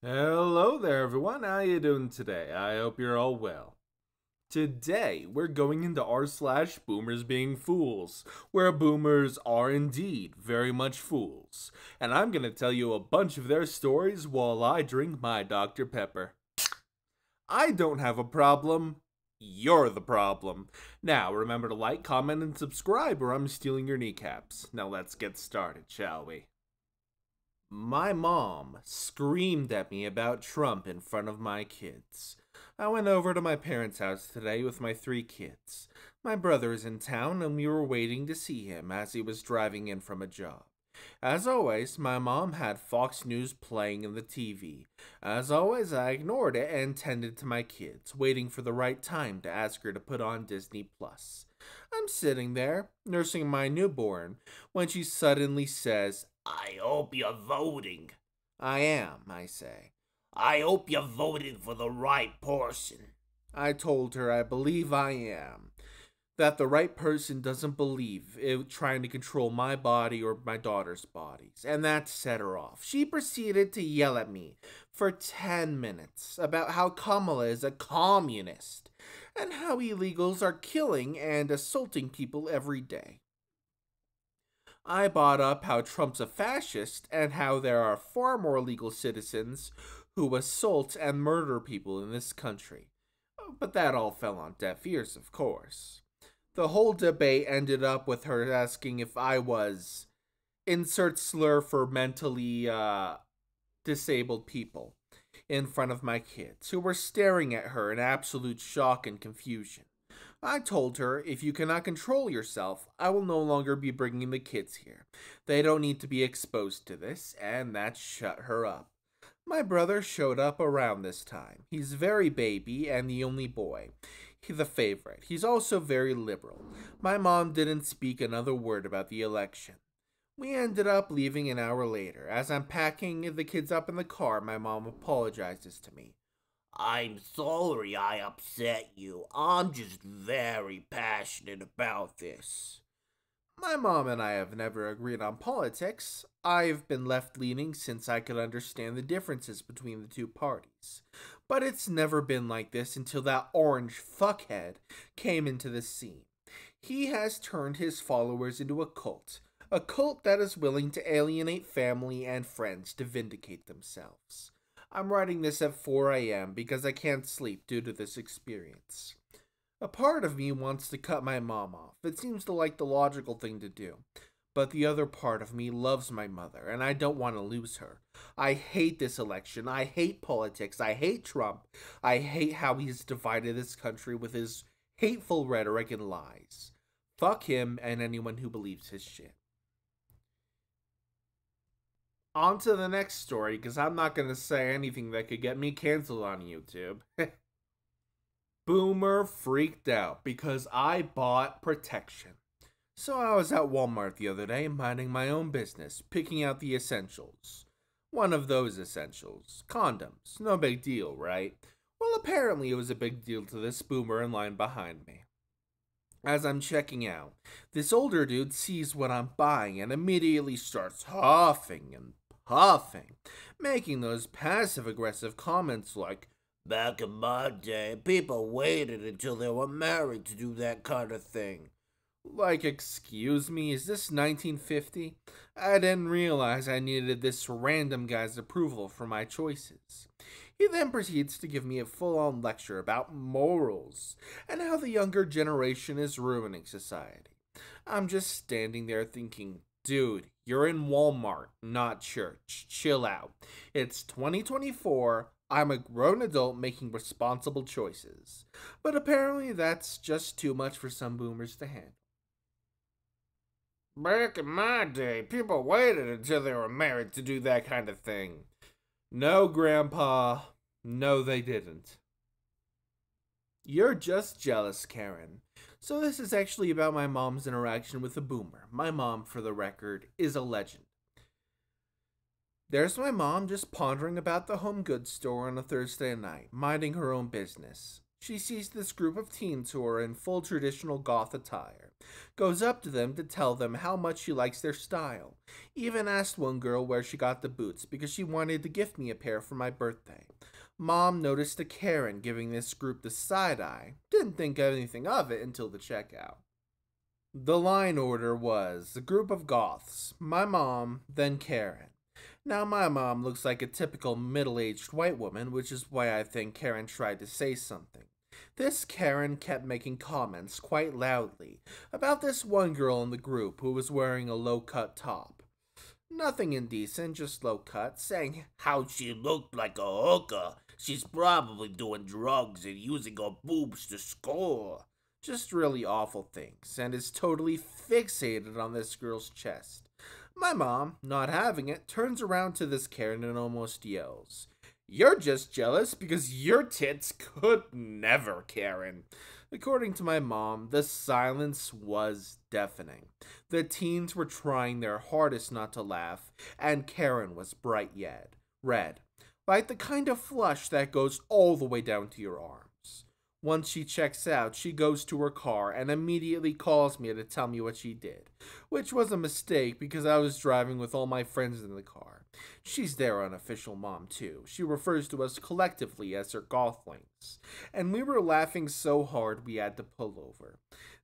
Hello there everyone, how you doing today? I hope you're all well. Today, we're going into r/boomers being fools, where boomers are indeed very much fools. And I'm gonna tell you a bunch of their stories while I drink my Dr. Pepper. I don't have a problem. You're the problem. Now, remember to like, comment, and subscribe or I'm stealing your kneecaps. Now let's get started, shall we? My mom screamed at me about Trump in front of my kids. I went over to my parents' house today with my 3 kids. My brother is in town and we were waiting to see him as he was driving in from a job. As always, my mom had Fox News playing in the TV. As always, I ignored it and tended to my kids, waiting for the right time to ask her to put on Disney+. I'm sitting there, nursing my newborn, when she suddenly says, "I hope you're voting." "I am," I say. "I hope you're voting for the right person." I told her I believe I am. That the right person doesn't believe it trying to control my body or my daughter's bodies, and that set her off. She proceeded to yell at me for 10 minutes about how Kamala is a communist and how illegals are killing and assaulting people every day. I brought up how Trump's a fascist and how there are far more legal citizens who assault and murder people in this country. But that all fell on deaf ears, of course. The whole debate ended up with her asking if I was insert slur for mentally disabled people in front of my kids, who were staring at her in absolute shock and confusion. I told her, if you cannot control yourself, I will no longer be bringing the kids here. They don't need to be exposed to this, and that shut her up. My brother showed up around this time. He's very baby and the only boy. He's the favorite. He's also very liberal. My mom didn't speak another word about the election. We ended up leaving an hour later. As I'm packing the kids up in the car, my mom apologizes to me. "I'm sorry I upset you. I'm just very passionate about this." My mom and I have never agreed on politics. I've been left-leaning since I could understand the differences between the two parties. But it's never been like this until that orange fuckhead came into the scene. He has turned his followers into a cult that is willing to alienate family and friends to vindicate themselves. I'm writing this at 4 a.m. because I can't sleep due to this experience. A part of me wants to cut my mom off. It seems like the logical thing to do. But the other part of me loves my mother, and I don't want to lose her. I hate this election. I hate politics. I hate Trump. I hate how he's divided this country with his hateful rhetoric and lies. Fuck him and anyone who believes his shit. On to the next story, because I'm not going to say anything that could get me canceled on YouTube. Boomer freaked out because I bought protection. So I was at Walmart the other day minding my own business, picking out the essentials. One of those essentials. Condoms. No big deal, right? Well, apparently it was a big deal to this boomer in line behind me. As I'm checking out, this older dude sees what I'm buying and immediately starts huffing and puffing, making those passive-aggressive comments like, "Back in my day, people waited until they were married to do that kind of thing." Like, excuse me, is this 1950? I didn't realize I needed this random guy's approval for my choices. He then proceeds to give me a full-on lecture about morals and how the younger generation is ruining society. I'm just standing there thinking, dude, you're in Walmart, not church. Chill out. It's 2024. I'm a grown adult making responsible choices. But apparently that's just too much for some boomers to handle. "Back in my day, people waited until they were married to do that kind of thing." No, Grandpa. No, they didn't. You're just jealous, Karen. So this is actually about my mom's interaction with a boomer. My mom, for the record, is a legend. There's my mom just pondering about the home goods store on a Thursday night, minding her own business. She sees this group of teens who are in full traditional goth attire. Goes up to them to tell them how much she likes their style. Even asked one girl where she got the boots because she wanted to gift me a pair for my birthday. Mom noticed a Karen giving this group the side eye. Didn't think anything of it until the checkout. The line order was a group of goths, my mom, then Karen. Now, my mom looks like a typical middle-aged white woman, which is why I think Karen tried to say something. This Karen kept making comments quite loudly about this one girl in the group who was wearing a low-cut top. Nothing indecent, just low-cut, saying how she looked like a hooker. She's probably doing drugs and using her boobs to score. Just really awful things, and is totally fixated on this girl's chest. My mom, not having it, turns around to this Karen and almost yells, "You're just jealous because your tits could never, Karen." According to my mom, the silence was deafening. The teens were trying their hardest not to laugh, and Karen was bright red, like the kind of flush that goes all the way down to your arms. Once she checks out, she goes to her car and immediately calls me to tell me what she did, which was a mistake because I was driving with all my friends in the car. She's their unofficial mom too. She refers to us collectively as her gothlings, and we were laughing so hard we had to pull over.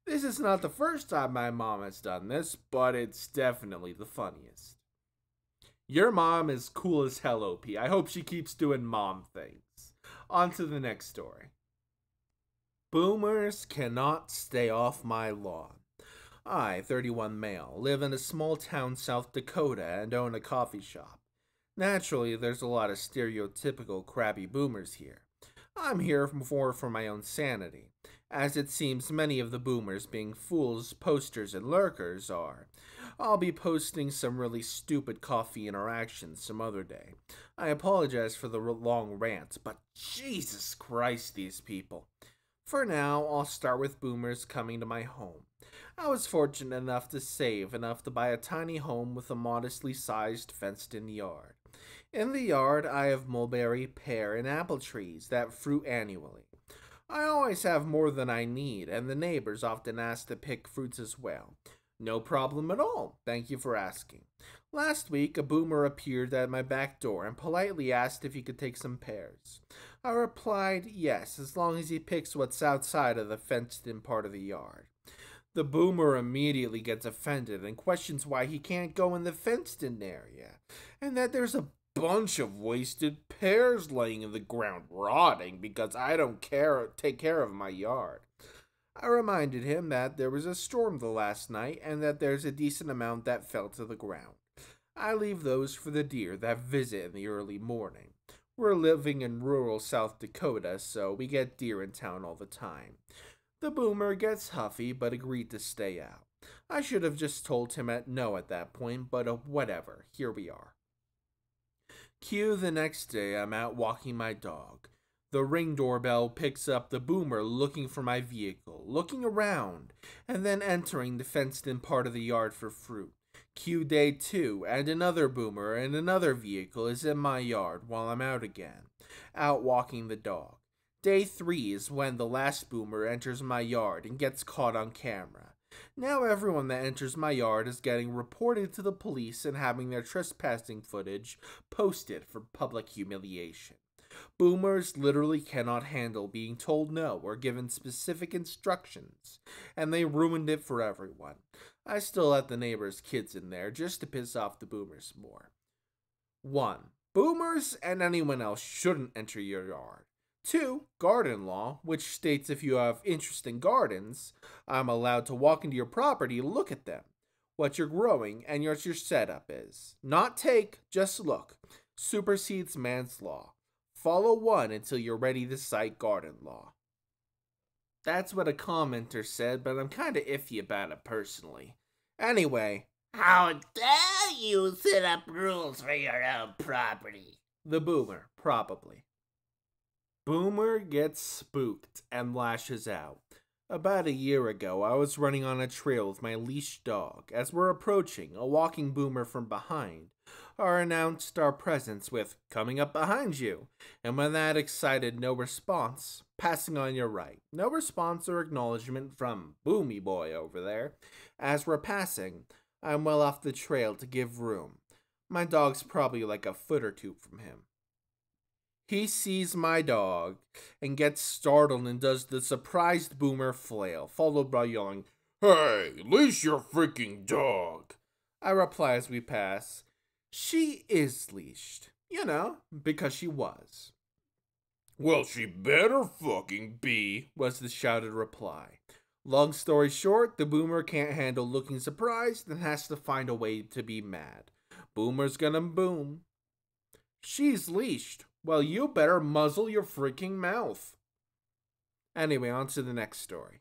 This is not the first time my mom has done this, but it's definitely the funniest. Your mom is cool as hell, OP. I hope she keeps doing mom things. On to the next story. Boomers cannot stay off my lawn. I, 31 male, live in a small town, South Dakota, and own a coffee shop. Naturally, there's a lot of stereotypical crabby boomers here. I'm here more for my own sanity, as it seems many of the boomers being fools, posters, and lurkers are. I'll be posting some really stupid coffee interactions some other day. I apologize for the long rant, but Jesus Christ, these people. For now, I'll start with boomers coming to my home. I was fortunate enough to save enough to buy a tiny home with a modestly sized fenced-in yard. In the yard, I have mulberry, pear, and apple trees that fruit annually. I always have more than I need, and the neighbors often ask to pick fruits as well. No problem at all, thank you for asking. Last week, a boomer appeared at my back door and politely asked if he could take some pears. I replied, yes, as long as he picks what's outside of the fenced-in part of the yard. The boomer immediately gets offended and questions why he can't go in the fenced-in area, and that there's a bunch of wasted pears laying in the ground rotting because I don't take care of my yard. I reminded him that there was a storm the last night and that there's a decent amount that fell to the ground. I leave those for the deer that visit in the early morning. We're living in rural South Dakota, so we get deer in town all the time. The boomer gets huffy, but agreed to stay out. I should have just told him no at that point, but whatever, here we are. Cue the next day, I'm out walking my dog. The ring doorbell picks up the boomer looking for my vehicle, looking around, and then entering the fenced-in part of the yard for fruit. Cue day 2, and another boomer and another vehicle is in my yard while I'm out again, out walking the dog. Day 3 is when the last boomer enters my yard and gets caught on camera. Now everyone that enters my yard is getting reported to the police and having their trespassing footage posted for public humiliation. Boomers literally cannot handle being told no or given specific instructions, and they ruined it for everyone. I still let the neighbors' kids in there just to piss off the boomers more. 1. Boomers and anyone else shouldn't enter your yard. 2. Garden law, which states if you have interest in gardens, I'm allowed to walk into your property to look at them, what you're growing, and what your setup is. Not take, just look. Supersedes man's law. Follow 1 until you're ready to cite garden law. That's what a commenter said, but I'm kinda iffy about it personally. Anyway. How dare you set up rules for your own property? The boomer, probably. Boomer gets spooked and lashes out. About a year ago, I was running on a trail with my leashed dog. As we're approaching, a walking boomer from behind or announced our presence with "coming up behind you." And when that excited no response, passing on your right. No response or acknowledgement from Boomy Boy over there. As we're passing, I'm well off the trail to give room. My dog's probably like a foot or two from him. He sees my dog and gets startled and does the surprised boomer flail, followed by yelling, "Hey, leash your freaking dog!" I reply as we pass, "She is leashed, because she was." "Well, she better fucking be," was the shouted reply. Long story short, the boomer can't handle looking surprised and has to find a way to be mad. Boomer's gonna boom. "She's leashed. Well, you better muzzle your freaking mouth." Anyway, on to the next story.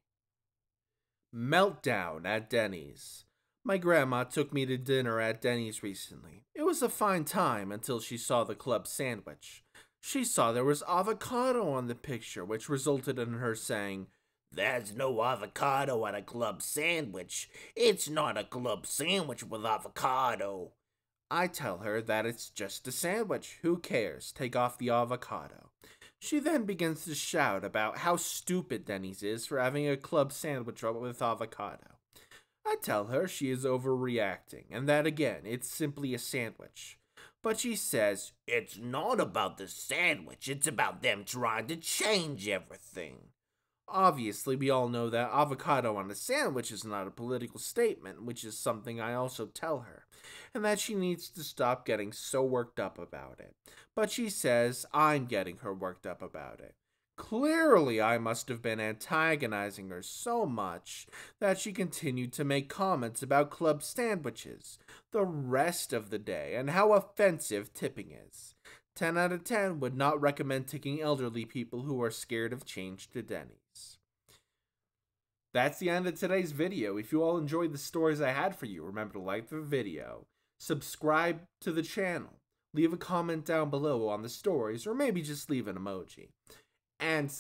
Meltdown at Denny's. My grandma took me to dinner at Denny's recently. It was a fine time until she saw the club sandwich. She saw there was avocado on the picture, which resulted in her saying, "There's no avocado on a club sandwich. It's not a club sandwich with avocado." I tell her that it's just a sandwich. Who cares? Take off the avocado. She then begins to shout about how stupid Denny's is for having a club sandwich with avocado. I tell her she is overreacting and that again, it's simply a sandwich. But she says, "It's not about the sandwich, it's about them trying to change everything." Obviously, we all know that avocado on a sandwich is not a political statement, which is something I also tell her, and that she needs to stop getting so worked up about it. But she says I'm getting her worked up about it. Clearly, I must have been antagonizing her so much that she continued to make comments about club sandwiches the rest of the day and how offensive tipping is. 10 out of 10 would not recommend taking elderly people who are scared of change to Denny's. That's the end of today's video. If you all enjoyed the stories I had for you, remember to like the video, subscribe to the channel, leave a comment down below on the stories, or maybe just leave an emoji, and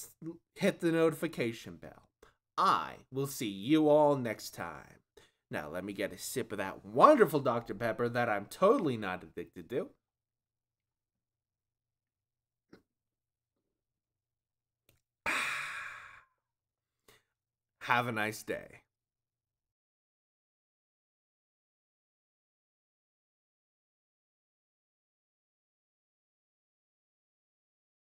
hit the notification bell. I will see you all next time. Now let me get a sip of that wonderful Dr. Pepper that I'm totally not addicted to. Have a nice day.